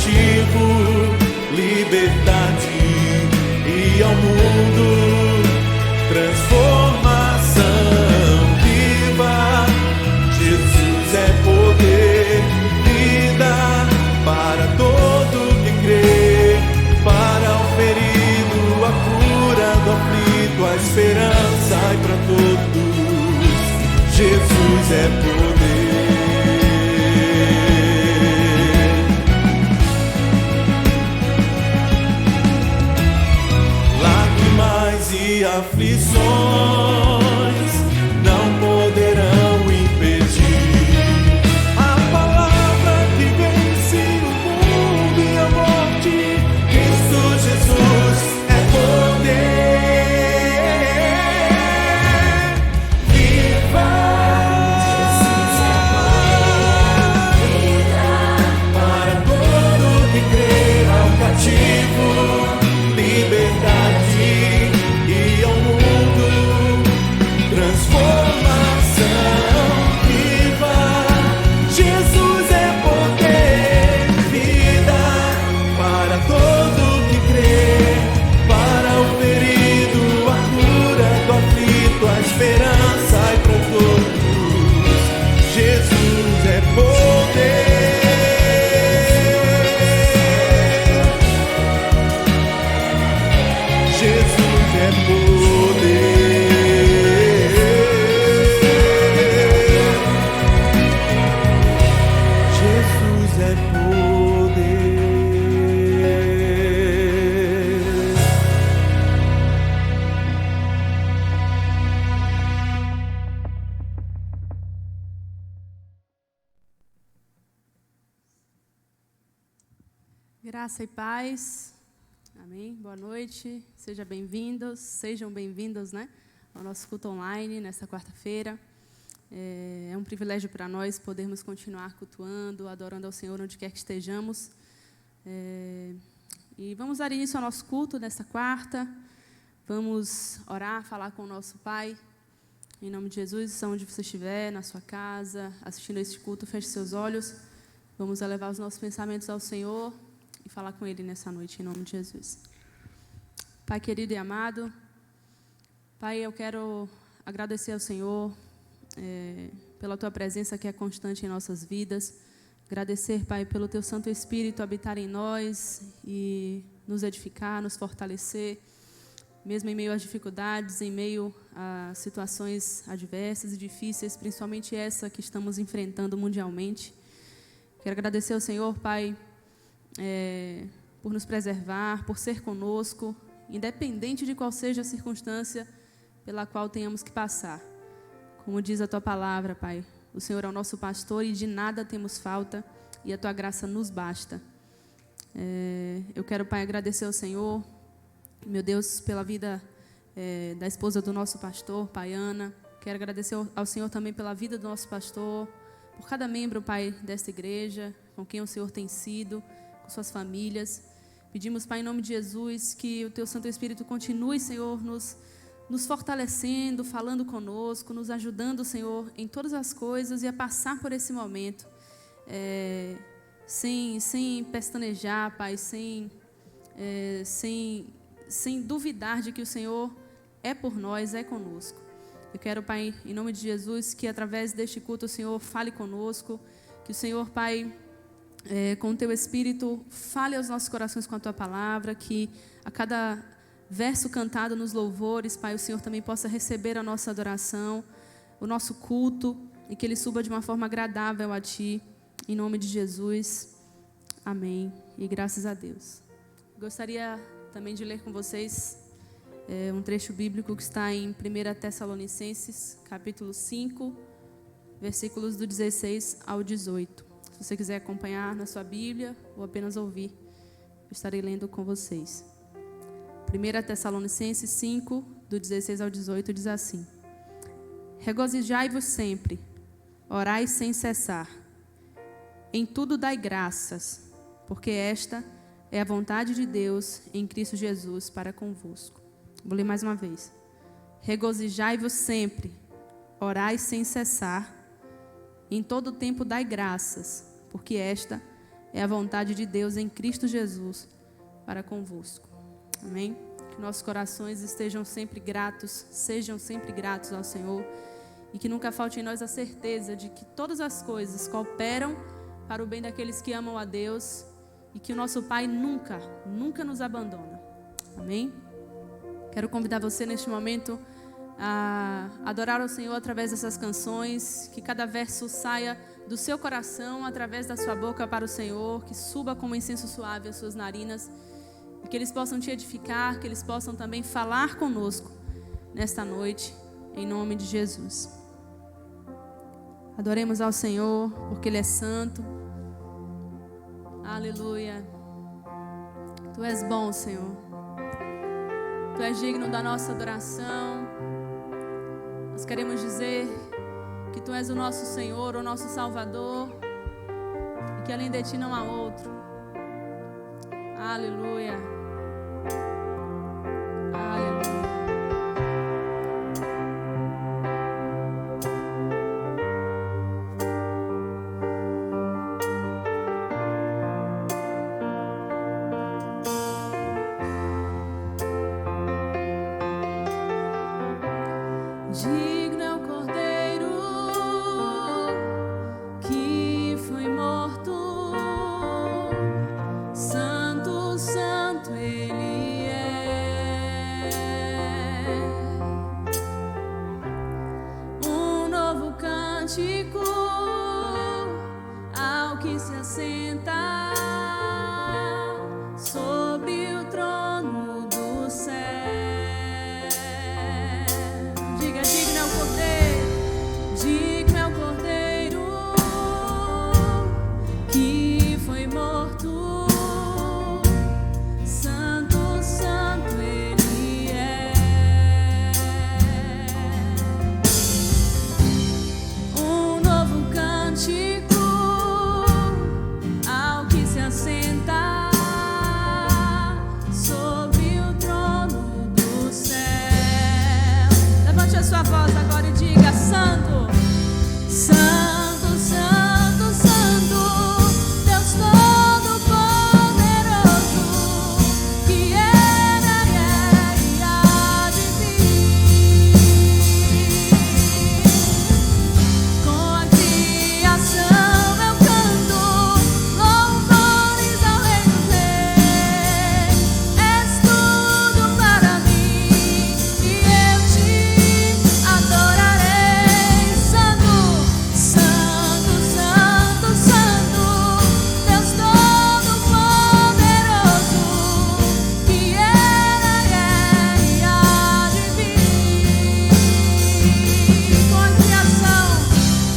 cativo liberdade e ao mundo transformação viva. Jesus é poder, vida para todo que crê, para o ferido a cura, do aflito a esperança e para todos Jesus é poder. E aflições não poderão impedir a palavra que vence o mundo e a morte. Cristo Jesus é poder. Viva! Jesus é poder. Para todo que crê, ao cativo liberdade. Transformação viva, Jesus é poder, vida para todo que crê, para o ferido a cura, do aflito a esperança e para todos Jesus é poder. Jesus é poder. Graça e paz, amém, boa noite, sejam bem-vindos, né, ao nosso culto online nesta quarta-feira. É um privilégio para nós podermos continuar cultuando, adorando ao Senhor onde quer que estejamos. E vamos dar início ao nosso culto nesta quarta, vamos orar, falar com o nosso Pai, em nome de Jesus, onde você estiver, na sua casa, assistindo a este culto, feche seus olhos, vamos elevar os nossos pensamentos ao Senhor e falar com Ele nessa noite, em nome de Jesus. Pai querido e amado, Pai, eu quero agradecer ao Senhor pela Tua presença que é constante em nossas vidas. Agradecer, Pai, pelo Teu Santo Espírito habitar em nós e nos edificar, nos fortalecer, mesmo em meio às dificuldades, em meio a situações adversas e difíceis, principalmente essa que estamos enfrentando mundialmente. Quero agradecer ao Senhor, Pai, por nos preservar, por ser conosco, independente de qual seja a circunstância pela qual tenhamos que passar. Como diz a Tua palavra, Pai, o Senhor é o nosso pastor e de nada temos falta e a Tua graça nos basta. Eu quero, Pai, agradecer ao Senhor, meu Deus, pela vida da esposa do nosso pastor, Pai Ana. Quero agradecer ao Senhor também pela vida do nosso pastor, por cada membro, Pai, desta igreja, com quem o Senhor tem sido, com suas famílias. Pedimos, Pai, em nome de Jesus, que o Teu Santo Espírito continue, Senhor, nos fortalecendo, falando conosco, nos ajudando, Senhor, em todas as coisas e a passar por esse momento, sem pestanejar, Pai, sem duvidar de que o Senhor é por nós, é conosco. Eu quero, Pai, em nome de Jesus, que através deste culto o Senhor fale conosco, que o Senhor, Pai, com o Teu Espírito, fale aos nossos corações com a Tua palavra, que a cada verso cantado nos louvores, Pai, o Senhor também possa receber a nossa adoração, o nosso culto, e que ele suba de uma forma agradável a Ti, em nome de Jesus. Amém. E graças a Deus. Gostaria também de ler com vocês um trecho bíblico que está em 1 Tessalonicenses, capítulo 5, versículos do 16 ao 18. Se você quiser acompanhar na sua Bíblia ou apenas ouvir, eu estarei lendo com vocês. 1 Tessalonicenses 5, do 16 ao 18, diz assim: Regozijai-vos sempre, orai sem cessar. Em tudo dai graças, porque esta é a vontade de Deus em Cristo Jesus para convosco. Vou ler mais uma vez. Regozijai-vos sempre, orai sem cessar. Em todo tempo dai graças, porque esta é a vontade de Deus em Cristo Jesus para convosco. Amém? Que nossos corações estejam sempre gratos, sejam sempre gratos ao Senhor, e que nunca falte em nós a certeza de que todas as coisas cooperam para o bem daqueles que amam a Deus, e que o nosso Pai nunca, nunca nos abandona. Amém? Quero convidar você neste momento a adorar ao Senhor através dessas canções, que cada verso saia do seu coração, através da sua boca para o Senhor, que suba como incenso suave às suas narinas, e que eles possam te edificar, que eles possam também falar conosco nesta noite, em nome de Jesus. Adoremos ao Senhor, porque Ele é santo. Aleluia. Tu és bom, Senhor. Tu és digno da nossa adoração. Nós queremos dizer que Tu és o nosso Senhor, o nosso Salvador, e que além de Ti não há outro. Aleluia. Aleluia. Digno é o Cordeiro que foi morto, santo, santo Ele é. Um novo cântico ao que se assenta sobre o trono do céu. Digno é o Cordeiro que foi morto, santo, santo Ele é. Um novo cântico ao que se assenta sobre o trono do céu. Levante a sua voz agora e diga: Santo, Santo, Santo, Santo, Deus Todo-Poderoso, que era e há de vir. Com a criação eu canto louvores ao Rei dos Reis. És tudo para mim e eu te adorarei. Santo, Santo, Santo, Santo, Deus Todo-Poderoso, que era e há de vir.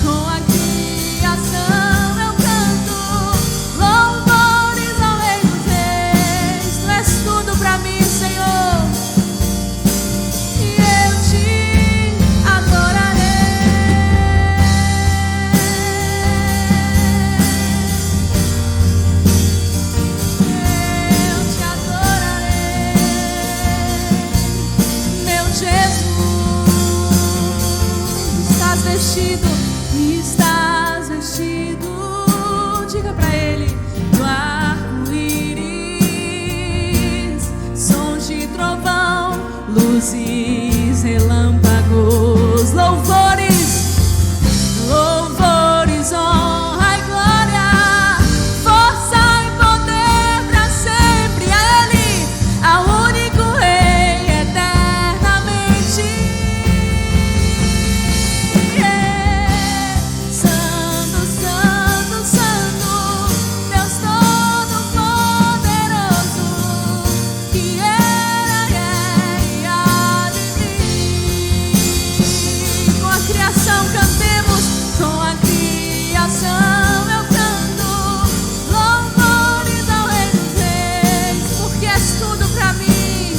Com a criação eu canto louvores ao Rei dos Reis. Tu és tudo pra mim, Senhor, e eu te adorarei. Eu te adorarei, meu Jesus. Estás vestido, diga pra Ele, do arco-íris, sons de trovão, luzes, relâmpagos, louvores, louvores, honra e glória, força e poder pra sempre a Ele, ao único Rei eternamente. Santo, Santo, Santo, Deus Todo-Poderoso, que era e há de vir. Com a criação cantemos, com a criação eu canto louvores ao Rei dos Reis, porque és tudo pra mim.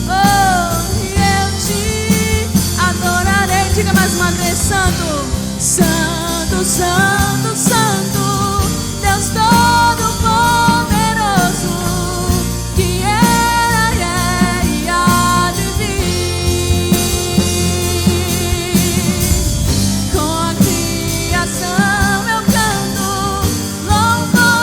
Oh, e eu te adorarei. Diga mais uma vez: Santo, Santo, Santo, Santo, Deus Todo-Poderoso, que era e há de vir. Com a criação eu canto louvores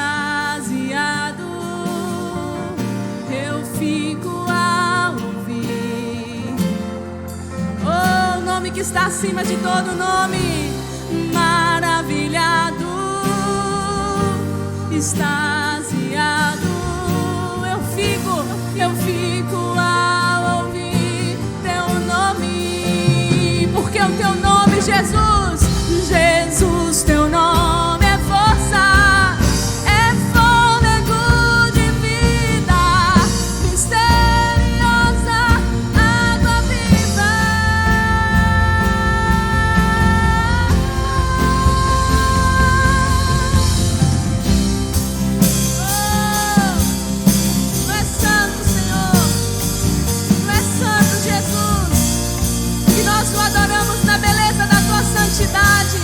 extasiado, eu fico a ouvir. Oh, o nome que está acima de todo nome, maravilhado, extasiado, eu fico a ouvir teu nome, porque o teu nome, Jesus, Jesus, teu nome é força, é fôlego de vida, misteriosa água viva. Tu és santo, Senhor, tu és santo, Jesus, que nós o adoramos na beleza da tua santidade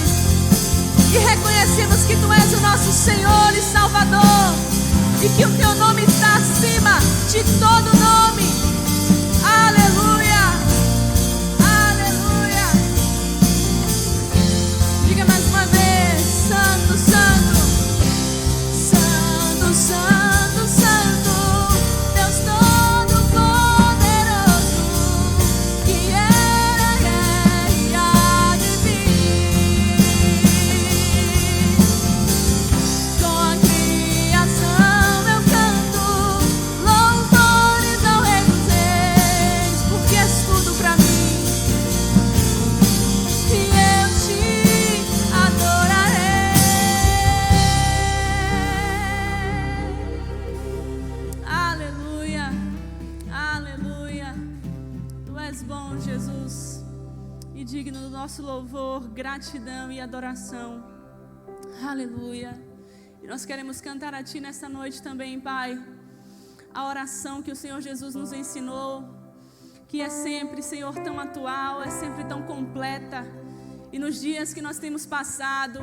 e reconhecemos que tu és o nosso Senhor e Salvador e que o teu nome está acima de todo nome. Aleluia, aleluia. Diga mais uma vez: Santo, Santo, Santo, Santo, Santo, Deus Todo-Poderoso, que era, é e há de vir. Com a criação eu canto louvores ao Rei dos Reis, porque és tudo pra mim e eu te adorarei. Aleluia, aleluia. Tu és bom, Jesus, e digno do nosso louvor, gratidão e adoração. Aleluia. E nós queremos cantar a Ti nessa noite também, Pai, a oração que o Senhor Jesus nos ensinou, que é sempre, Senhor, tão atual, é sempre tão completa. E nos dias que nós temos passado,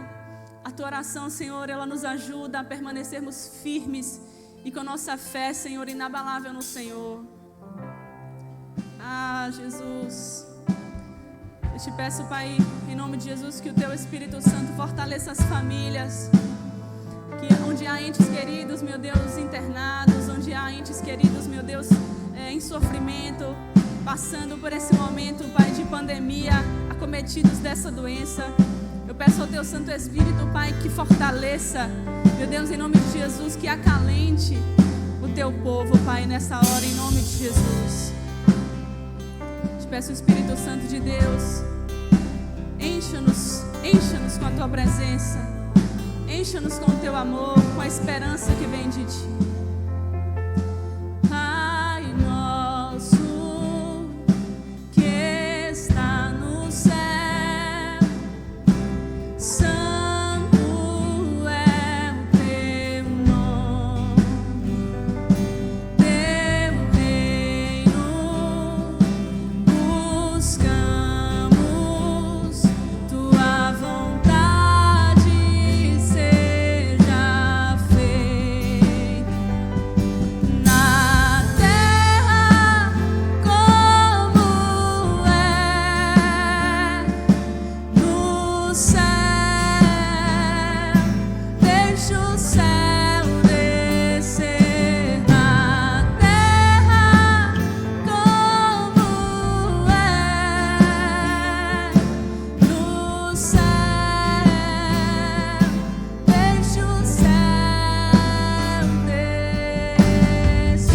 a Tua oração, Senhor, ela nos ajuda a permanecermos firmes e com nossa fé, Senhor, inabalável no Senhor. Ah, Jesus, eu te peço, Pai, em nome de Jesus, que o Teu Espírito Santo fortaleça as famílias, que onde há entes queridos, meu Deus, internados, onde há entes queridos, meu Deus, em sofrimento, passando por esse momento, Pai, de pandemia, acometidos dessa doença, eu peço ao Teu Santo Espírito, Pai, que fortaleça, meu Deus, em nome de Jesus, que acalente o Teu povo, Pai, nessa hora, em nome de Jesus. Te peço, Espírito Santo de Deus, encha-nos com a Tua presença, encha-nos com o Teu amor, com a esperança que vem de Ti. Pai nosso que está no céu, santo é o Teu nome, Teu reino buscamos, Tua vontade seja feita na terra como é no céu. Deixa o céu descer na terra como é no céu. Deixa o céu descer.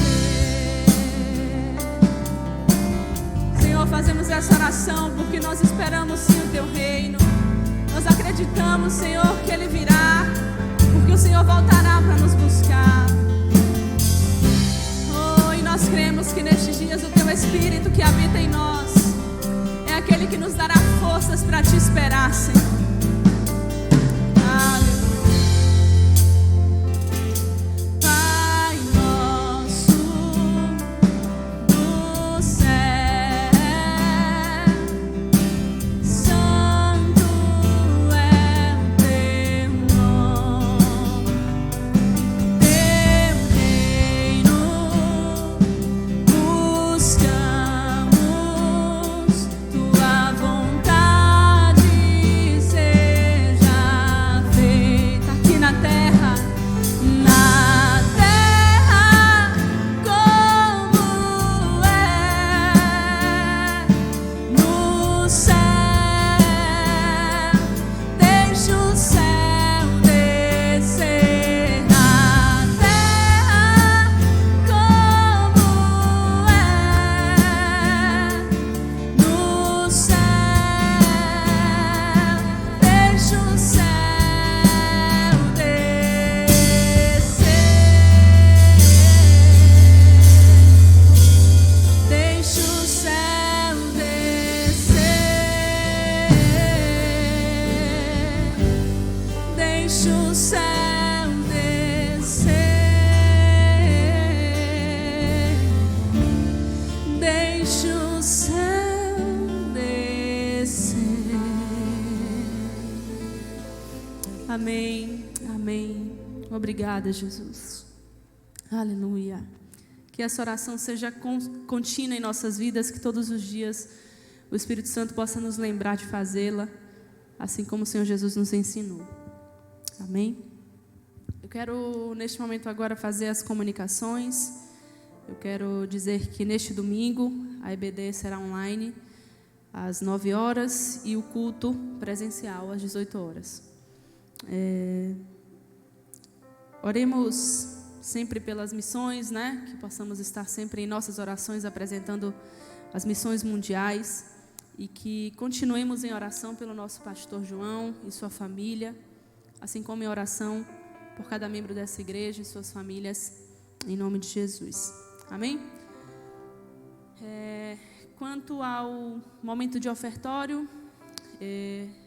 Senhor, fazemos essa oração porque nós esperamos sim o Teu reino. Nós acreditamos, Senhor, que Ele virá, porque o Senhor voltará para nos buscar. Oh, e nós cremos que nestes dias o Teu Espírito que habita em nós é aquele que nos dará forças para Te esperar, Senhor. Aleluia. Pai nosso do céu, santo é o Teu nome, Teu reino buscamos, Tua vontade Obrigada, Jesus. Aleluia. Que essa oração seja contínua em nossas vidas, que todos os dias o Espírito Santo possa nos lembrar de fazê-la, assim como o Senhor Jesus nos ensinou. Amém? Eu quero, neste momento agora, fazer as comunicações. Eu quero dizer que neste domingo a EBD será online às 9 horas e o culto presencial às 18 horas. Oremos sempre pelas missões, né? Que possamos estar sempre em nossas orações apresentando as missões mundiais e que continuemos em oração pelo nosso pastor João e sua família, assim como em oração por cada membro dessa igreja e suas famílias, em nome de Jesus. Amém? Quanto ao momento de ofertório,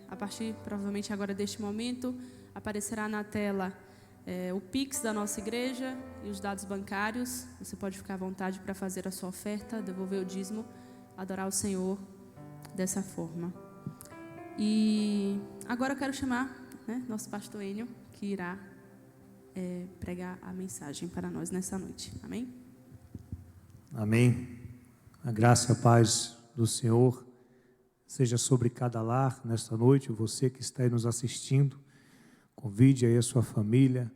a partir provavelmente agora deste momento, aparecerá na tela o Pix da nossa igreja e os dados bancários. Você pode ficar à vontade para fazer a sua oferta, devolver o dízimo, adorar o Senhor dessa forma. E agora eu quero chamar, né, nosso pastor Enio, que irá pregar a mensagem para nós nessa noite. Amém? Amém. A graça e a paz do Senhor seja sobre cada lar nesta noite. Você que está aí nos assistindo, convide aí a sua família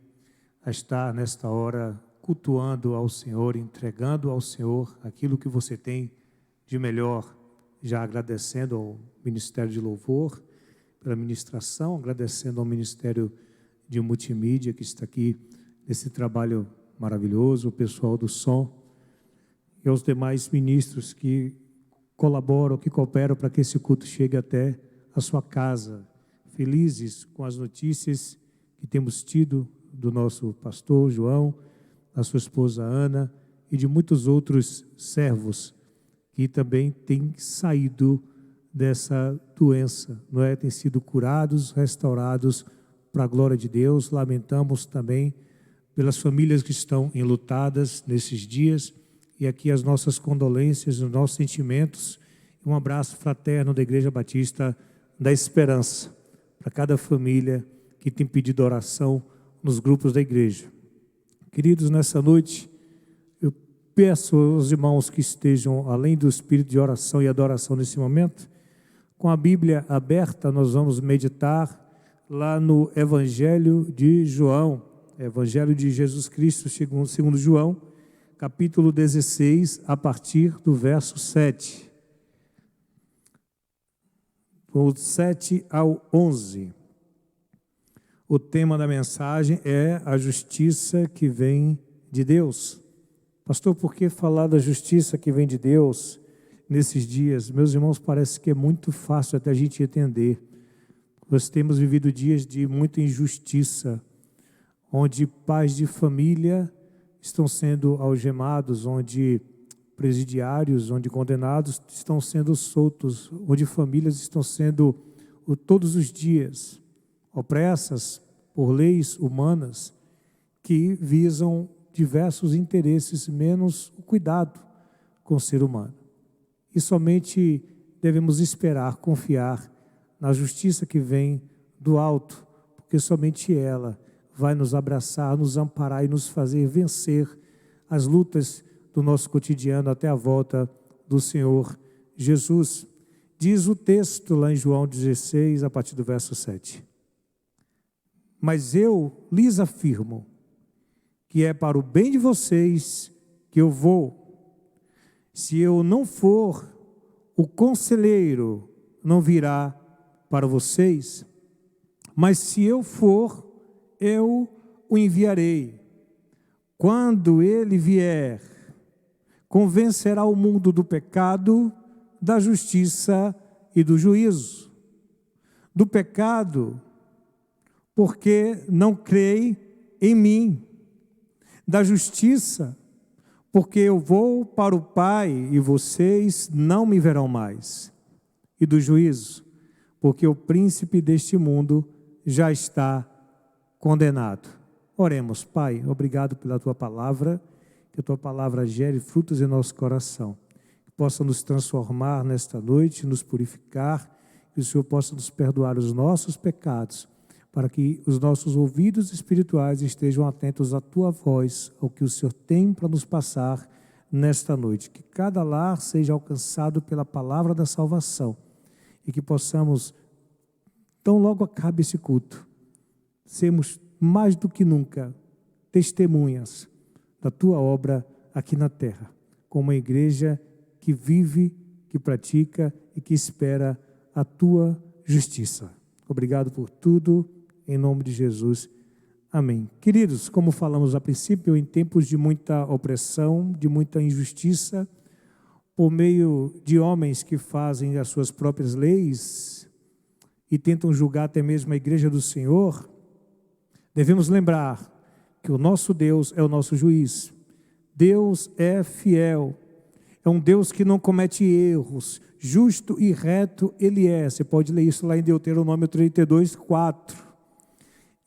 a estar nesta hora cultuando ao Senhor, entregando ao Senhor aquilo que você tem de melhor, já agradecendo ao Ministério de Louvor pela ministração, agradecendo ao Ministério de Multimídia que está aqui nesse trabalho maravilhoso, o pessoal do som e aos demais ministros que colaboram, que cooperam para que esse culto chegue até a sua casa. Felizes com as notícias que temos tido do nosso pastor João, da sua esposa Ana e de muitos outros servos que também têm saído dessa doença, não é? Têm sido curados, restaurados para a glória de Deus. Lamentamos também pelas famílias que estão enlutadas nesses dias e aqui as nossas condolências, os nossos sentimentos e um abraço fraterno da Igreja Batista da Esperança para cada família que tem pedido oração nos grupos da igreja. Queridos, nessa noite, eu peço aos irmãos que estejam além do espírito de oração e adoração nesse momento, com a Bíblia aberta, nós vamos meditar lá no Evangelho de João, Evangelho de Jesus Cristo segundo João, capítulo 16, a partir do verso 7. Do 7 ao 11. O tema da mensagem é a justiça que vem de Deus. Pastor, por que falar da justiça que vem de Deus nesses dias? Meus irmãos, parece que é muito fácil até a gente entender. Nós temos vivido dias de muita injustiça, onde pais de família estão sendo algemados, onde presidiários, onde condenados estão sendo soltos, onde famílias estão sendo todos os dias opressas por leis humanas que visam diversos interesses, menos o cuidado com o ser humano. E somente devemos esperar, confiar na justiça que vem do alto, porque somente ela vai nos abraçar, nos amparar e nos fazer vencer as lutas do nosso cotidiano até a volta do Senhor Jesus. Diz o texto lá em João 16, a partir do verso 7. Mas eu lhes afirmo que é para o bem de vocês que eu vou. Se eu não for, o conselheiro não virá para vocês, mas se eu for, eu o enviarei. Quando ele vier, convencerá o mundo do pecado, da justiça e do juízo. Do pecado, porque não creem em mim. Da justiça, porque eu vou para o Pai e vocês não me verão mais. E do juízo, porque o príncipe deste mundo já está condenado. Oremos. Pai, obrigado pela tua palavra, que a tua palavra gere frutos em nosso coração, que possa nos transformar nesta noite, nos purificar, que o Senhor possa nos perdoar os nossos pecados, para que os nossos ouvidos espirituais estejam atentos à Tua voz, ao que o Senhor tem para nos passar nesta noite. Que cada lar seja alcançado pela palavra da salvação e que possamos, tão logo acabe esse culto, sermos mais do que nunca testemunhas da Tua obra aqui na terra, como uma igreja que vive, que pratica e que espera a Tua justiça. Obrigado por tudo, em nome de Jesus. Amém. Queridos, como falamos a princípio, em tempos de muita opressão, de muita injustiça, por meio de homens que fazem as suas próprias leis e tentam julgar até mesmo a igreja do Senhor, devemos lembrar que o nosso Deus é o nosso juiz. Deus é fiel, é um Deus que não comete erros, justo e reto Ele é. Você pode ler isso lá em Deuteronômio 32, 4.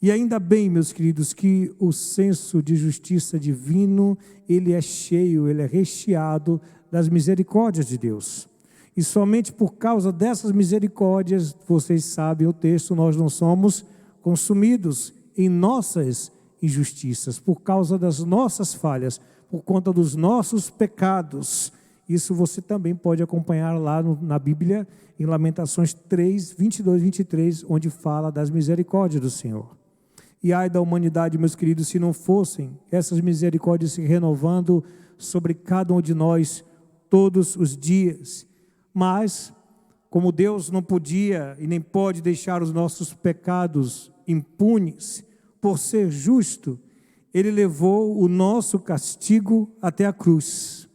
E ainda bem, meus queridos, que o senso de justiça divino, ele é cheio, ele é recheado das misericórdias de Deus. E somente por causa dessas misericórdias, vocês sabem o texto, nós não somos consumidos em nossas injustiças, por causa das nossas falhas, por conta dos nossos pecados. Isso você também pode acompanhar lá na Bíblia, em Lamentações 3, 22, 23, onde fala das misericórdias do Senhor. E ai da humanidade, meus queridos, se não fossem essas misericórdias se renovando sobre cada um de nós todos os dias. Mas, como Deus não podia e nem pode deixar os nossos pecados impunes, por ser justo, Ele levou o nosso castigo até a cruz.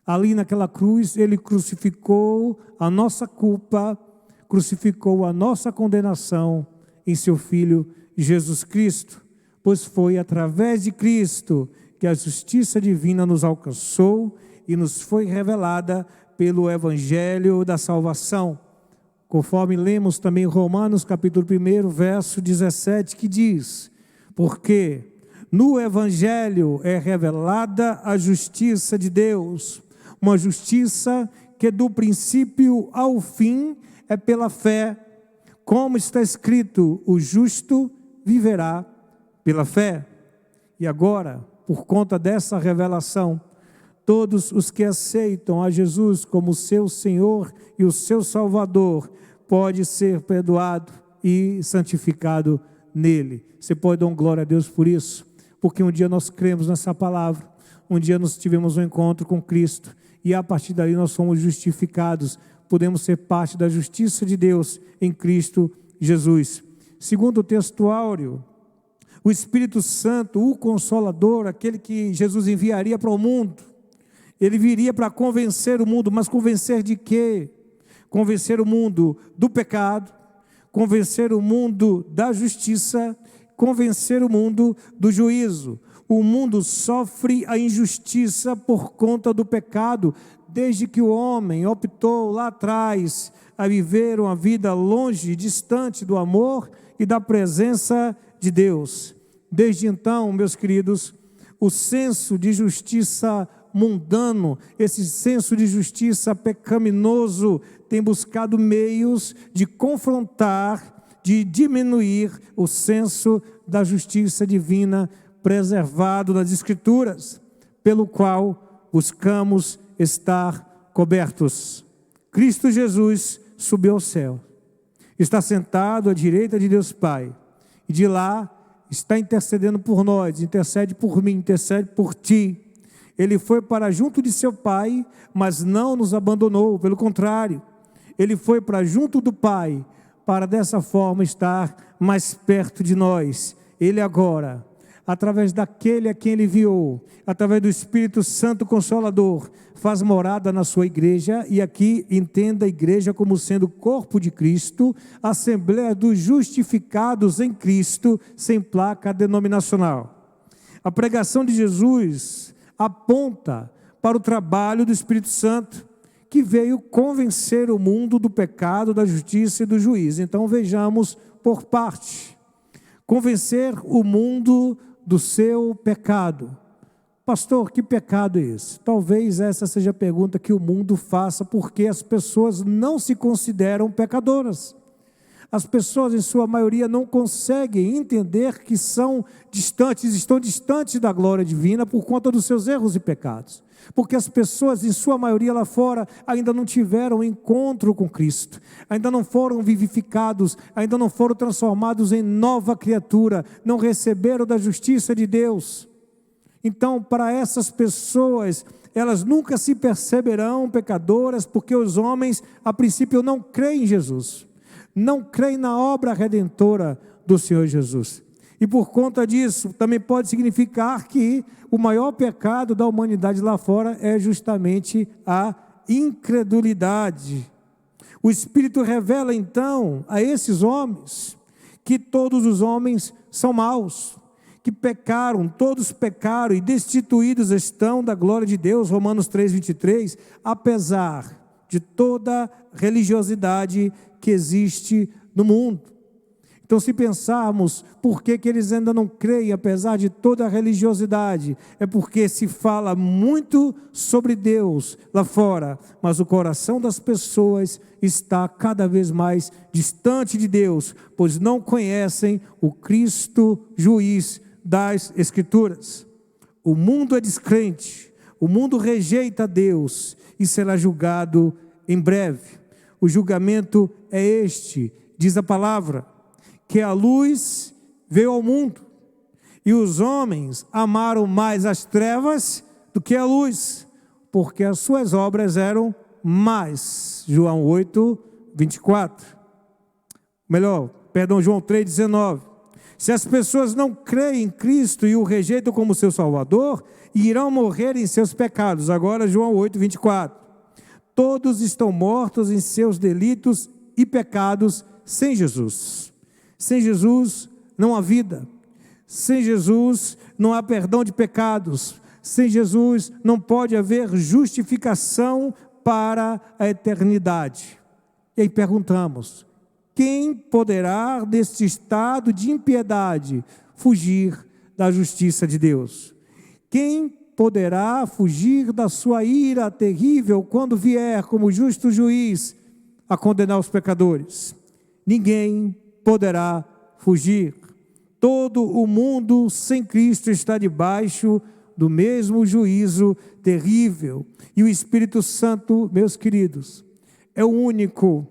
Ali naquela cruz, Ele crucificou a nossa culpa, crucificou a nossa condenação em Seu Filho Jesus Cristo, pois foi através de Cristo que a justiça divina nos alcançou e nos foi revelada pelo Evangelho da salvação. Conforme lemos também em Romanos capítulo 1, verso 17, que diz: porque no Evangelho é revelada a justiça de Deus, uma justiça que do princípio ao fim é pela fé, como está escrito, o justo viverá pela fé. E agora, por conta dessa revelação, todos os que aceitam a Jesus como seu Senhor e o seu Salvador, pode ser perdoado e santificado nele. Você pode dar glória a Deus por isso, porque um dia nós cremos nessa palavra, um dia nós tivemos um encontro com Cristo, e a partir dali nós somos justificados, podemos ser parte da justiça de Deus em Cristo Jesus. Segundo o texto áureo, o Espírito Santo, o Consolador, aquele que Jesus enviaria para o mundo, ele viria para convencer o mundo, mas convencer de quê? Convencer o mundo do pecado, convencer o mundo da justiça, convencer o mundo do juízo. O mundo sofre a injustiça por conta do pecado, desde que o homem optou lá atrás a viver uma vida longe, distante do amor e da presença de Deus. Desde então, meus queridos, o senso de justiça mundano, esse senso de justiça pecaminoso, tem buscado meios de confrontar, de diminuir o senso da justiça divina preservado nas Escrituras, pelo qual buscamos estar cobertos. Cristo Jesus subiu ao céu, está sentado à direita de Deus Pai, e de lá está intercedendo por nós, intercede por mim, intercede por ti. Ele foi para junto de seu Pai, mas não nos abandonou, pelo contrário, Ele foi para junto do Pai, para dessa forma estar mais perto de nós. Ele agora, através daquele a quem Ele enviou, através do Espírito Santo Consolador, faz morada na sua igreja, e aqui entenda a igreja como sendo o corpo de Cristo, a assembleia dos justificados em Cristo, sem placa denominacional. A pregação de Jesus aponta para o trabalho do Espírito Santo, que veio convencer o mundo do pecado, da justiça e do juízo. Então vejamos por parte. Convencer o mundo do seu pecado. Pastor, que pecado é esse? Talvez essa seja a pergunta que o mundo faça, porque as pessoas não se consideram pecadoras. As pessoas, em sua maioria, não conseguem entender que estão distantes da glória divina por conta dos seus erros e pecados. Porque as pessoas, em sua maioria lá fora, ainda não tiveram encontro com Cristo, ainda não foram vivificados, ainda não foram transformados em nova criatura, não receberam da justiça de Deus. Então, para essas pessoas, elas nunca se perceberão pecadoras, porque os homens, a princípio, não creem em Jesus, não creem na obra redentora do Senhor Jesus. E por conta disso, também pode significar que o maior pecado da humanidade lá fora é justamente a incredulidade. O Espírito revela então a esses homens que todos os homens são maus, que pecaram, todos pecaram e destituídos estão da glória de Deus, Romanos 3:23, apesar de toda religiosidade que existe no mundo. Então, se pensarmos por que eles ainda não creem, apesar de toda a religiosidade, é porque se fala muito sobre Deus lá fora, mas o coração das pessoas está cada vez mais distante de Deus, pois não conhecem o Cristo juiz das Escrituras. O mundo é descrente, o mundo rejeita Deus e será julgado em breve. O julgamento é este, diz a palavra, que a luz veio ao mundo, e os homens amaram mais as trevas do que a luz, porque as suas obras eram más. João 8:24. João 3:19. Se as pessoas não creem em Cristo e o rejeitam como seu Salvador, irão morrer em seus pecados. Agora João 8:24. Todos estão mortos em seus delitos e pecados sem Jesus. Sem Jesus não há vida, sem Jesus não há perdão de pecados, sem Jesus não pode haver justificação para a eternidade. E aí perguntamos, quem poderá deste estado de impiedade fugir da justiça de Deus? Quem poderá fugir da sua ira terrível quando vier como justo juiz a condenar os pecadores? Ninguém poderá fugir. Todo o mundo sem Cristo está debaixo do mesmo juízo terrível. E o Espírito Santo, meus queridos, é o único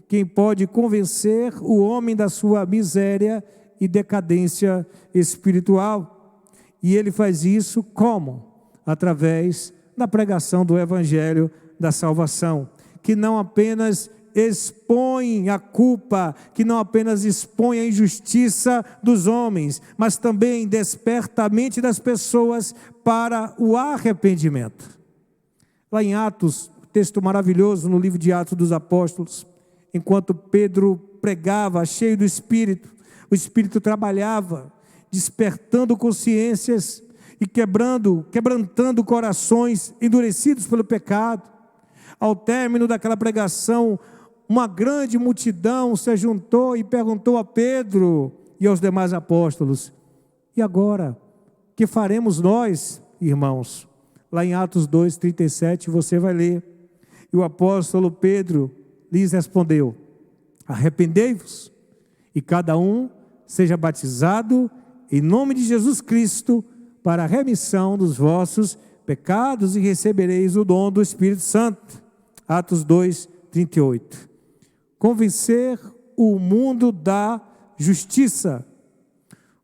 quem pode convencer o homem da sua miséria e decadência espiritual. E ele faz isso como? Através da pregação do Evangelho da salvação, que não apenas expõe a culpa, que não apenas expõe a injustiça dos homens, mas também desperta a mente das pessoas para o arrependimento. Lá em Atos, texto maravilhoso no livro de Atos dos Apóstolos, enquanto Pedro pregava cheio do Espírito, o Espírito trabalhava, despertando consciências e quebrantando corações endurecidos pelo pecado. Ao término daquela pregação, uma grande multidão se juntou e perguntou a Pedro e aos demais apóstolos: e agora, que faremos nós, irmãos? Lá em Atos 2:37 você vai ler. E o apóstolo Pedro lhes respondeu: arrependei-vos e cada um seja batizado em nome de Jesus Cristo para a remissão dos vossos pecados e recebereis o dom do Espírito Santo. Atos 2:38. Convencer o mundo da justiça.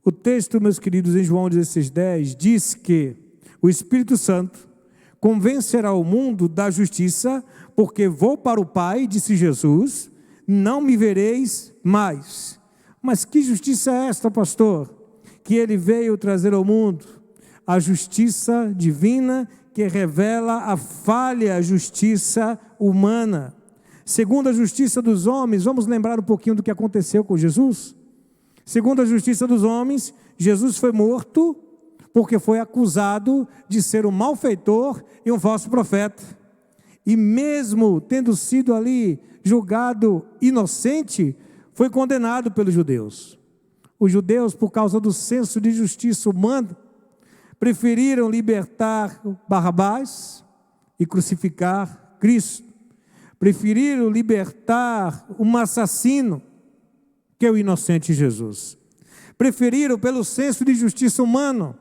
O texto, meus queridos, em João 16:10, diz que o Espírito Santo convencerá o mundo da justiça, porque vou para o Pai, disse Jesus, não me vereis mais. Mas que justiça é esta, pastor? Que ele veio trazer ao mundo? A justiça divina que revela a falha justiça humana. Segundo a justiça dos homens, vamos lembrar um pouquinho do que aconteceu com Jesus? Segundo a justiça dos homens, Jesus foi morto porque foi acusado de ser um malfeitor e um falso profeta. E mesmo tendo sido ali julgado inocente, foi condenado pelos judeus. Os judeus, por causa do senso de justiça humana, preferiram libertar Barrabás e crucificar Cristo. Preferiram libertar um assassino que o inocente Jesus. Preferiram pelo senso de justiça humano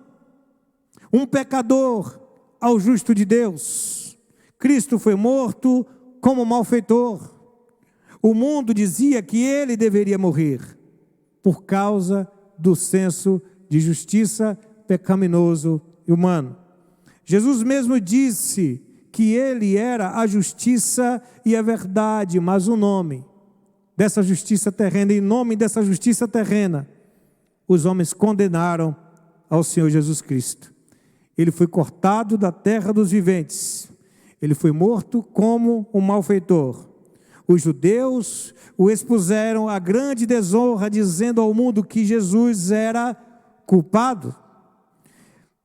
um pecador ao justo de Deus. Cristo foi morto como malfeitor. O mundo dizia que ele deveria morrer por causa do senso de justiça pecaminoso e humano. Jesus mesmo disse que ele era a justiça e a verdade, mas o nome dessa justiça terrena, em nome dessa justiça terrena, os homens condenaram ao Senhor Jesus Cristo. Ele foi cortado da terra dos viventes. Ele foi morto como um malfeitor. Os judeus o expuseram à grande desonra, dizendo ao mundo que Jesus era culpado.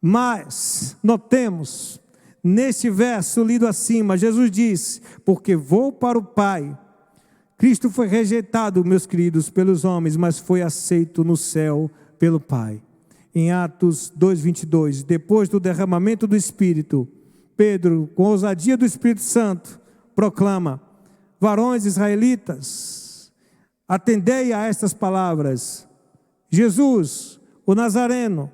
Mas, notemos, neste verso lido acima, Jesus diz: porque vou para o Pai. Cristo foi rejeitado, meus queridos, pelos homens, mas foi aceito no céu pelo Pai. Em Atos 2:22, depois do derramamento do Espírito, Pedro, com a ousadia do Espírito Santo, proclama: varões israelitas, atendei a estas palavras. Jesus, o Nazareno,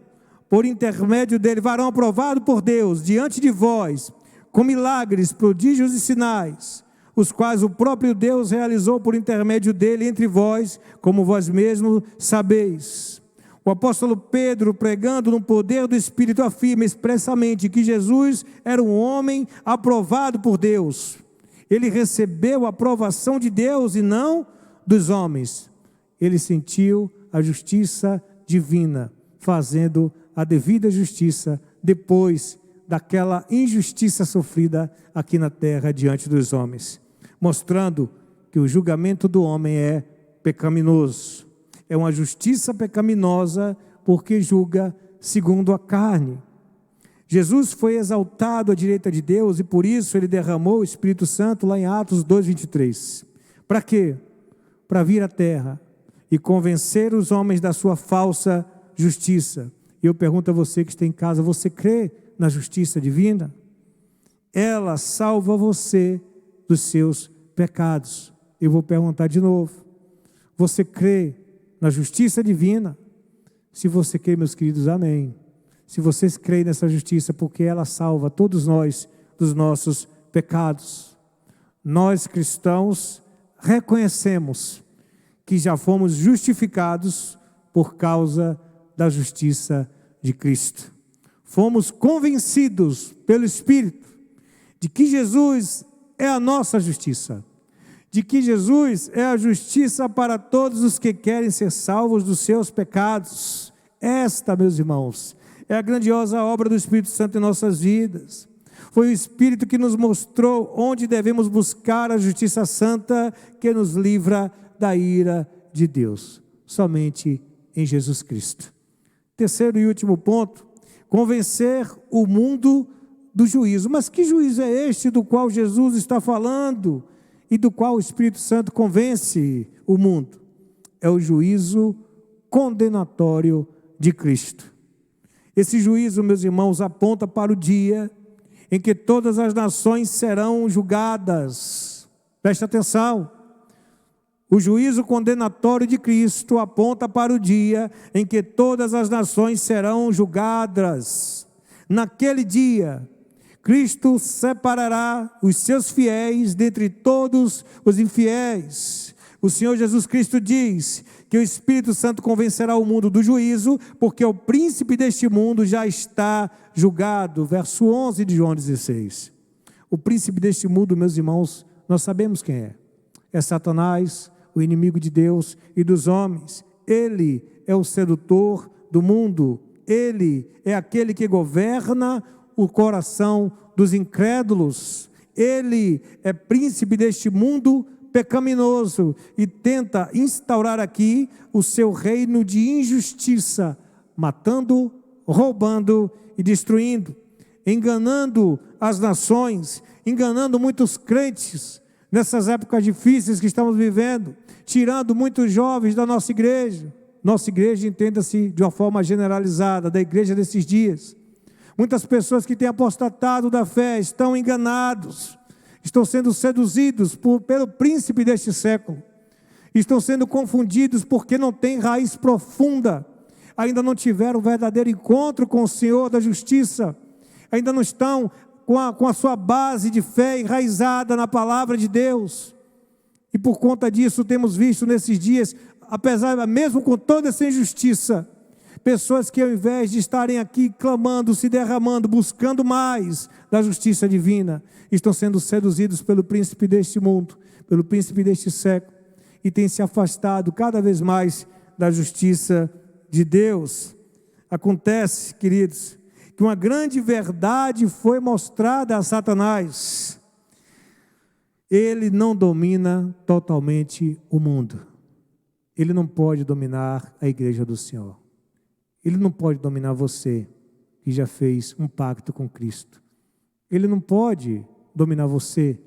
por intermédio dele, varão aprovado por Deus, diante de vós, com milagres, prodígios e sinais, os quais o próprio Deus realizou por intermédio dele entre vós, como vós mesmos sabeis. O apóstolo Pedro, pregando no poder do Espírito, afirma expressamente que Jesus era um homem aprovado por Deus. Ele recebeu a aprovação de Deus e não dos homens. Ele sentiu a justiça divina, fazendo a devida justiça depois daquela injustiça sofrida aqui na terra diante dos homens, mostrando que o julgamento do homem é pecaminoso. É uma justiça pecaminosa porque julga segundo a carne. Jesus foi exaltado à direita de Deus e por isso ele derramou o Espírito Santo lá em Atos 2:23. Para quê? Para vir à terra e convencer os homens da sua falsa justiça. E eu pergunto a você que está em casa: você crê na justiça divina? Ela salva você dos seus pecados. Eu vou perguntar de novo: você crê na justiça divina? Se você crê, meus queridos, amém. Se vocês creem nessa justiça, porque ela salva todos nós dos nossos pecados. Nós cristãos reconhecemos que já fomos justificados por causa da justiça de Cristo. Fomos convencidos pelo Espírito de que Jesus é a nossa justiça, de que Jesus é a justiça para todos os que querem ser salvos dos seus pecados. Esta, meus irmãos, é a grandiosa obra do Espírito Santo em nossas vidas. Foi o Espírito que nos mostrou onde devemos buscar a justiça santa que nos livra da ira de Deus. Somente em Jesus Cristo. Terceiro e último ponto: convencer o mundo do juízo. Mas que juízo é este do qual Jesus está falando e do qual o Espírito Santo convence o mundo? É o juízo condenatório de Cristo. Esse juízo, meus irmãos, aponta para o dia em que todas as nações serão julgadas. Preste atenção. O juízo condenatório de Cristo aponta para o dia em que todas as nações serão julgadas. Naquele dia, Cristo separará os seus fiéis dentre todos os infiéis. O Senhor Jesus Cristo diz que o Espírito Santo convencerá o mundo do juízo, porque o príncipe deste mundo já está julgado. Verso 11 de João 16. O príncipe deste mundo, meus irmãos, nós sabemos quem é. É Satanás, o inimigo de Deus e dos homens. Ele é o sedutor do mundo. Ele é aquele que governa o coração dos incrédulos. Ele é príncipe deste mundo pecaminoso e tenta instaurar aqui o seu reino de injustiça, matando, roubando e destruindo, enganando as nações, enganando muitos crentes nessas épocas difíceis que estamos vivendo, tirando muitos jovens da nossa igreja. Nossa igreja, entenda-se de uma forma generalizada, da igreja desses dias. Muitas pessoas que têm apostatado da fé estão enganados, estão sendo seduzidos pelo príncipe deste século. Estão sendo confundidos porque não têm raiz profunda. Ainda não tiveram o verdadeiro encontro com o Senhor da justiça. Ainda não estão com a sua base de fé enraizada na palavra de Deus. E por conta disso temos visto nesses dias, mesmo com toda essa injustiça, pessoas que ao invés de estarem aqui clamando, se derramando, buscando mais da justiça divina, estão sendo seduzidos pelo príncipe deste mundo, pelo príncipe deste século, e têm se afastado cada vez mais da justiça de Deus. Acontece, queridos, que uma grande verdade foi mostrada a Satanás. Ele não domina totalmente o mundo. Ele não pode dominar a igreja do Senhor. Ele não pode dominar você, que já fez um pacto com Cristo. Ele não pode dominar você,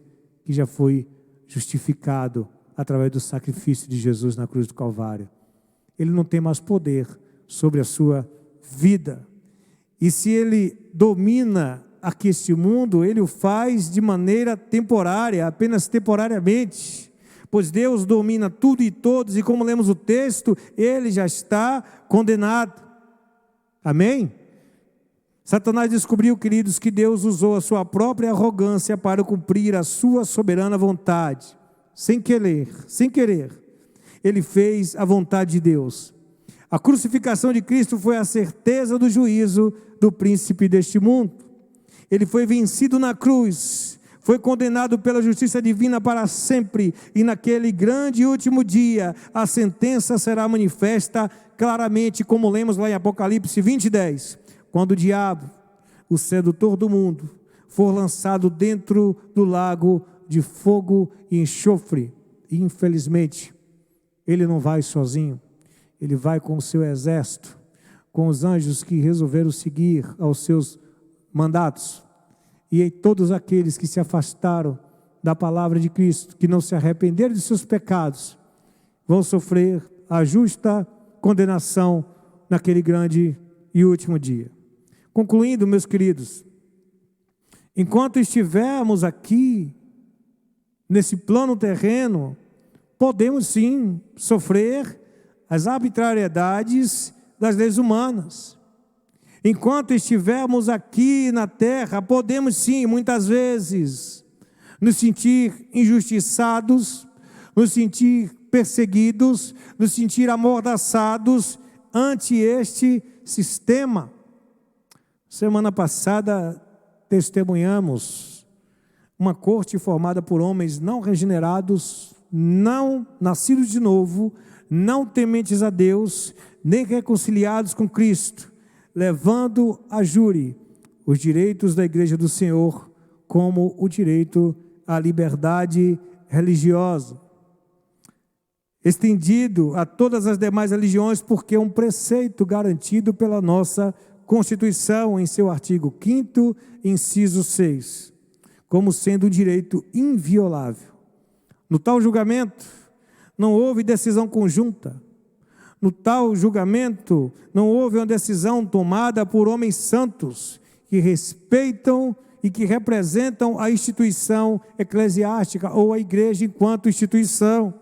que já foi justificado através do sacrifício de Jesus na cruz do Calvário. Ele não tem mais poder sobre a sua vida. E se ele domina aqui este mundo, ele o faz de maneira temporária, apenas temporariamente. Pois Deus domina tudo e todos, e como lemos o texto, ele já está condenado. Amém? Satanás descobriu, queridos, que Deus usou a sua própria arrogância para cumprir a sua soberana vontade. Sem querer, ele fez a vontade de Deus. A crucificação de Cristo foi a certeza do juízo do príncipe deste mundo. Ele foi vencido na cruz, foi condenado pela justiça divina para sempre, e naquele grande e último dia, a sentença será manifesta claramente, como lemos lá em Apocalipse 20:10, quando o diabo, o sedutor do mundo, for lançado dentro do lago de fogo e enxofre. E infelizmente, ele não vai sozinho, ele vai com o seu exército, com os anjos que resolveram seguir aos seus mandatos. E todos aqueles que se afastaram da palavra de Cristo, que não se arrependeram de seus pecados, vão sofrer a justa condenação naquele grande e último dia. Concluindo, meus queridos, enquanto estivermos aqui, nesse plano terreno, podemos sim sofrer as arbitrariedades das leis humanas. Enquanto estivermos aqui na terra, podemos sim, muitas vezes, nos sentir injustiçados, nos sentir perseguidos, nos sentir amordaçados ante este sistema. Semana passada, testemunhamos uma corte formada por homens não regenerados, não nascidos de novo, não tementes a Deus, nem reconciliados com Cristo, levando a júri os direitos da igreja do Senhor, como o direito à liberdade religiosa, estendido a todas as demais religiões, porque é um preceito garantido pela nossa Constituição, em seu artigo 5º, inciso 6, como sendo um direito inviolável. No tal julgamento, não houve decisão conjunta. No tal julgamento, não houve uma decisão tomada por homens santos, que respeitam e que representam a instituição eclesiástica, ou a igreja enquanto instituição.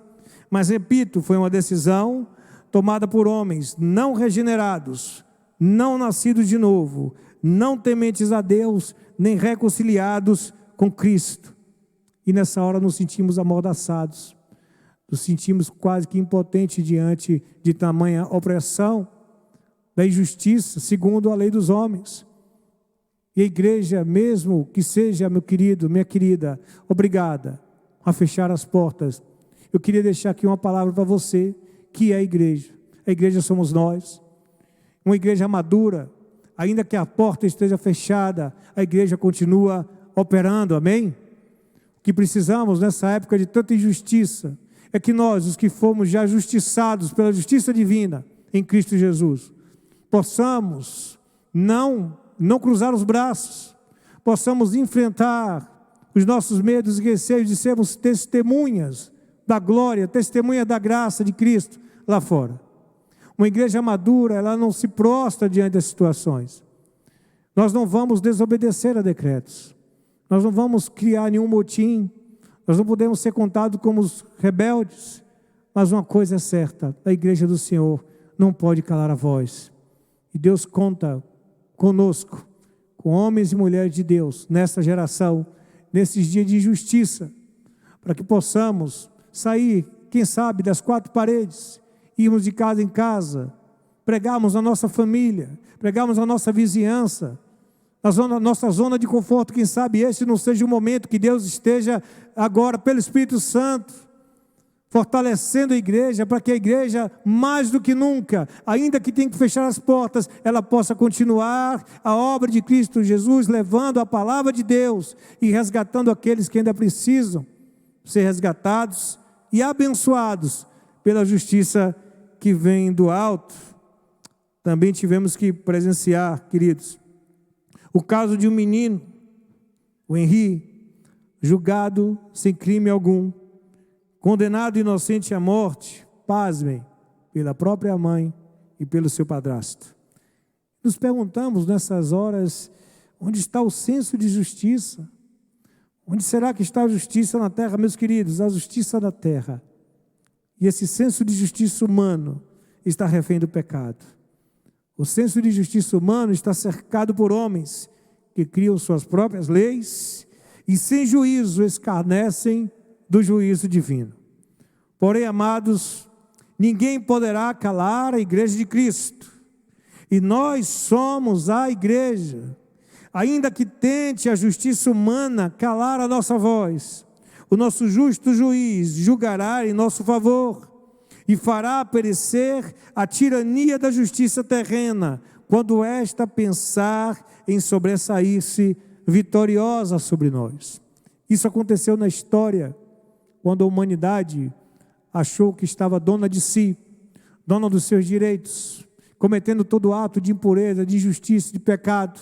Mas, repito, foi uma decisão tomada por homens não regenerados, não nascidos de novo, não tementes a Deus, nem reconciliados com Cristo. E nessa hora nos sentimos amordaçados, nos sentimos quase que impotentes diante de tamanha opressão, da injustiça, segundo a lei dos homens. E a igreja, mesmo que seja, meu querido, minha querida, obrigada a fechar as portas. Eu queria deixar aqui uma palavra para você, que é a igreja. A igreja somos nós. Uma igreja madura, ainda que a porta esteja fechada, a igreja continua operando, amém? O que precisamos nessa época de tanta injustiça é que nós, os que fomos já justiçados pela justiça divina em Cristo Jesus, possamos não cruzar os braços, possamos enfrentar os nossos medos e receios de sermos testemunhas da glória, testemunha da graça de Cristo lá fora. Uma igreja madura, ela não se prostra diante das situações. Nós não vamos desobedecer a decretos. Nós não vamos criar nenhum motim. Nós não podemos ser contados como os rebeldes. Mas uma coisa é certa, a igreja do Senhor não pode calar a voz. E Deus conta conosco, com homens e mulheres de Deus, nesta geração, nesses dias de injustiça, para que possamos sair, quem sabe, das quatro paredes, irmos de casa em casa, pregarmos a nossa família, pregarmos a nossa vizinhança, nossa zona de conforto. Quem sabe este não seja o momento que Deus esteja agora, pelo Espírito Santo, fortalecendo a igreja, para que a igreja, mais do que nunca, ainda que tenha que fechar as portas, ela possa continuar a obra de Cristo Jesus, levando a palavra de Deus e resgatando aqueles que ainda precisam ser resgatados e abençoados pela justiça que vem do alto. Também tivemos que presenciar, queridos, o caso de um menino, o Henri, julgado sem crime algum, condenado inocente à morte, pasmem, pela própria mãe e pelo seu padrasto. Nos perguntamos nessas horas, onde está o senso de justiça? Onde será que está a justiça na terra, meus queridos? A justiça da terra. E esse senso de justiça humano está refém do pecado. O senso de justiça humano está cercado por homens que criam suas próprias leis e sem juízo escarnecem do juízo divino. Porém, amados, ninguém poderá calar a igreja de Cristo. E nós somos a igreja. Ainda que tente a justiça humana calar a nossa voz, o nosso justo juiz julgará em nosso favor e fará perecer a tirania da justiça terrena, quando esta pensar em sobressair-se vitoriosa sobre nós. Isso aconteceu na história, quando a humanidade achou que estava dona de si, dona dos seus direitos, cometendo todo ato de impureza, de injustiça, de pecado.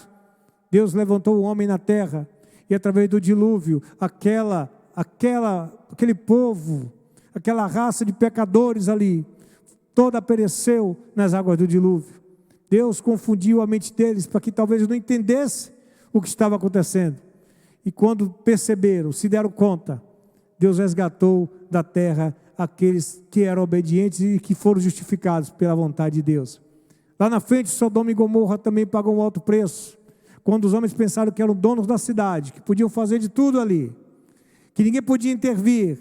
Deus levantou o homem na terra, e através do dilúvio, aquele povo, aquela raça de pecadores ali, toda pereceu nas águas do dilúvio. Deus confundiu a mente deles, para que talvez não entendesse o que estava acontecendo. E quando perceberam, se deram conta, Deus resgatou da terra aqueles que eram obedientes e que foram justificados pela vontade de Deus. Lá na frente, Sodoma e Gomorra também pagou um alto preço, quando os homens pensaram que eram donos da cidade, que podiam fazer de tudo ali, que ninguém podia intervir,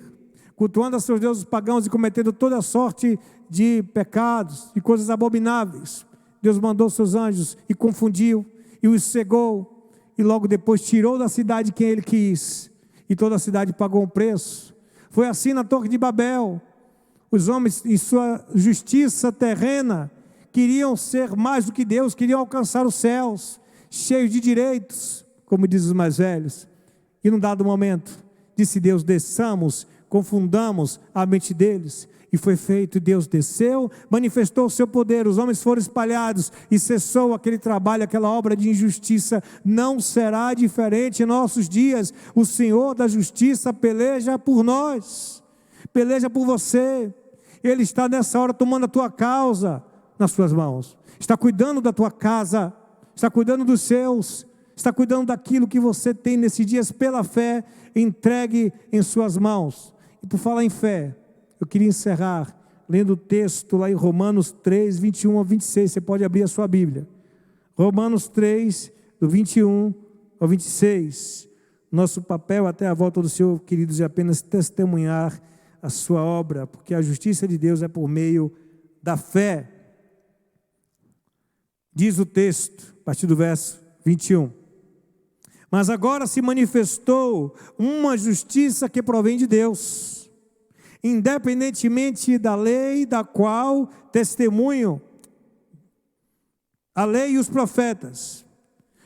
cultuando a seus deuses pagãos e cometendo toda sorte de pecados e coisas abomináveis. Deus mandou seus anjos e confundiu, e os cegou, e logo depois tirou da cidade quem ele quis, e toda a cidade pagou um preço. Foi assim na Torre de Babel. Os homens, em sua justiça terrena, queriam ser mais do que Deus, queriam alcançar os céus, cheios de direitos, como dizem os mais velhos. E num dado momento, disse Deus: desçamos, confundamos a mente deles. E foi feito, Deus desceu, manifestou o seu poder, os homens foram espalhados e cessou aquele trabalho, aquela obra de injustiça. Não será diferente em nossos dias. O Senhor da justiça peleja por nós, peleja por você. Ele está nessa hora tomando a tua causa nas suas mãos, está cuidando da tua casa, está cuidando dos seus, está cuidando daquilo que você tem nesses dias pela fé, entregue em suas mãos. E por falar em fé, eu queria encerrar lendo o texto lá em Romanos 3, 21 a 26, você pode abrir a sua Bíblia. Romanos 3, do 21 ao 26. Nosso papel até a volta do Senhor, queridos, é apenas testemunhar a sua obra, porque a justiça de Deus é por meio da fé. Diz o texto, a partir do verso 21. Mas agora se manifestou uma justiça que provém de Deus, independentemente da lei, da qual testemunham a lei e os profetas.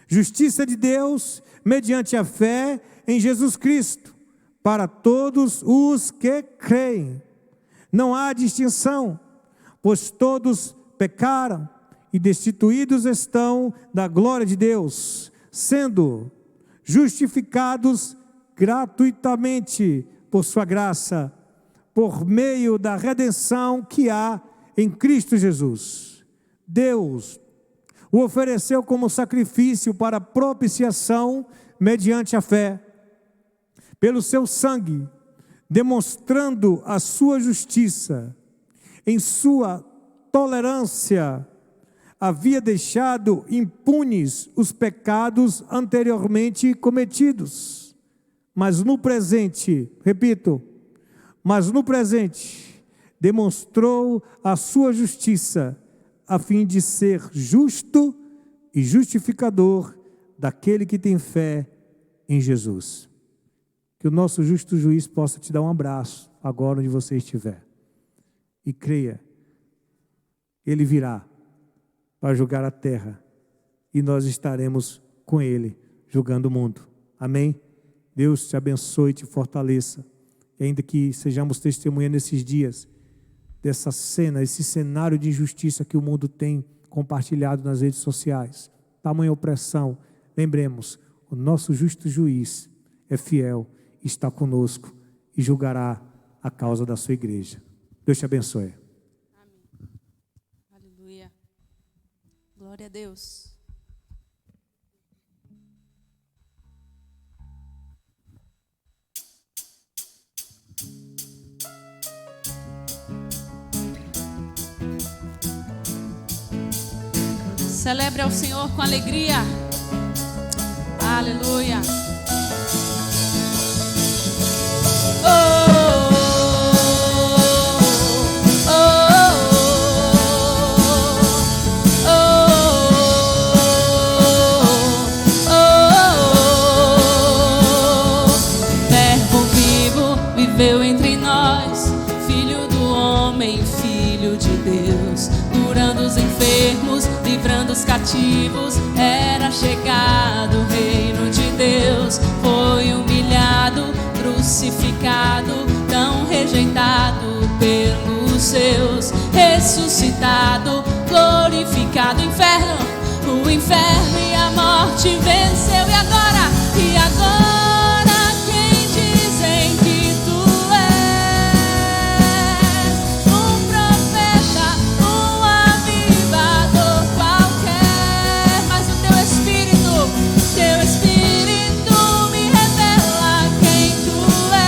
Justiça de Deus mediante a fé em Jesus Cristo, para todos os que creem. Não há distinção, pois todos pecaram e destituídos estão da glória de Deus, sendo justificados gratuitamente por sua graça, por meio da redenção que há em Cristo Jesus. Deus o ofereceu como sacrifício para propiciação mediante a fé. Pelo seu sangue, demonstrando a sua justiça, em sua tolerância, havia deixado impunes os pecados anteriormente cometidos. Mas no presente, repito, demonstrou a sua justiça, a fim de ser justo e justificador daquele que tem fé em Jesus. Que o nosso justo juiz possa te dar um abraço, agora onde você estiver. E creia, ele virá para julgar a terra, e nós estaremos com ele, julgando o mundo. Amém? Deus te abençoe e te fortaleça. E ainda que sejamos testemunhas nesses dias, dessa cena, esse cenário de injustiça que o mundo tem compartilhado nas redes sociais, tamanha opressão, lembremos, o nosso justo juiz é fiel, está conosco e julgará a causa da sua igreja. Deus te abençoe. Amém. Aleluia. Glória a Deus. Celebre ao Senhor com alegria. Aleluia. Verbo vivo viveu entre nós, Filho do homem, Filho de Deus, curando os enfermos, livrando os cativos. Era chegado o reino de Deus, foi humilhado, crucificado, tão rejeitado pelos seus, ressuscitado, glorificado. O inferno e a morte venceu. E agora quem dizem que tu és? Um profeta, um avivador qualquer, mas o teu Espírito me revela quem tu és.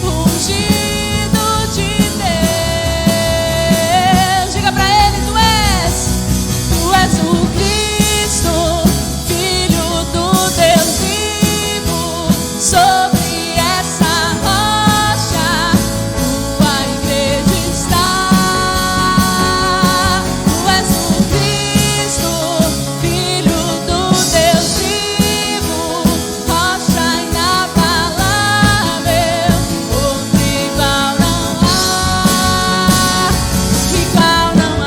Ungido de Deus, diga pra ele, tu és o Cristo, Filho do Deus vivo. Sobre essa rocha tua igreja está. Tu és o Cristo, Filho do Deus vivo, rocha inabalável, outro igual não há, igual não há.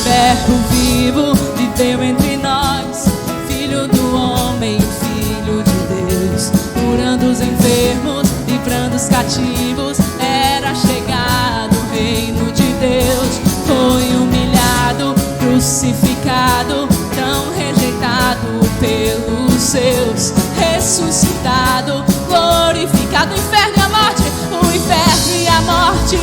Verbo vivo viveu entre nós, Filho do homem, Filho de Deus, curando os enfermos, livrando os cativos. Era chegado o reino de Deus, foi humilhado, crucificado, tão rejeitado pelos seus, ressuscitado, glorificado. O inferno e a morte